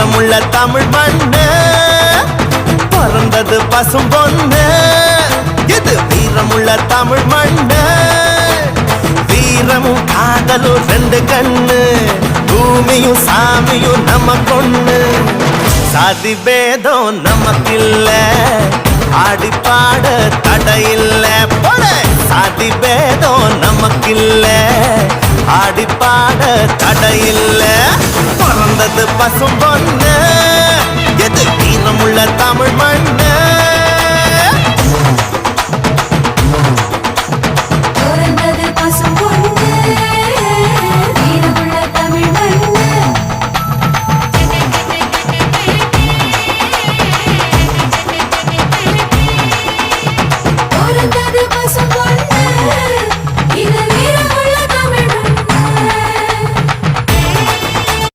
வீரமுள்ள தமிழ் மண்ணு பிறந்தது பசும் பொண்ணு இது வீரமுள்ள தமிழ் மண்ணு வீரமும் காதலும் ரெண்டு கண்ணு பூமியும் சாமியும் நமக்கொண்ணு சாதி பேதம் நமக்கில்ல ஆடி பாட தடையில்ல போல சாதி பேதம் நமக்கில்ல ஆடி பாட தடையில்ல பிறந்தது பசும் பொண்ணு எது வீரமுள்ள தமிழ்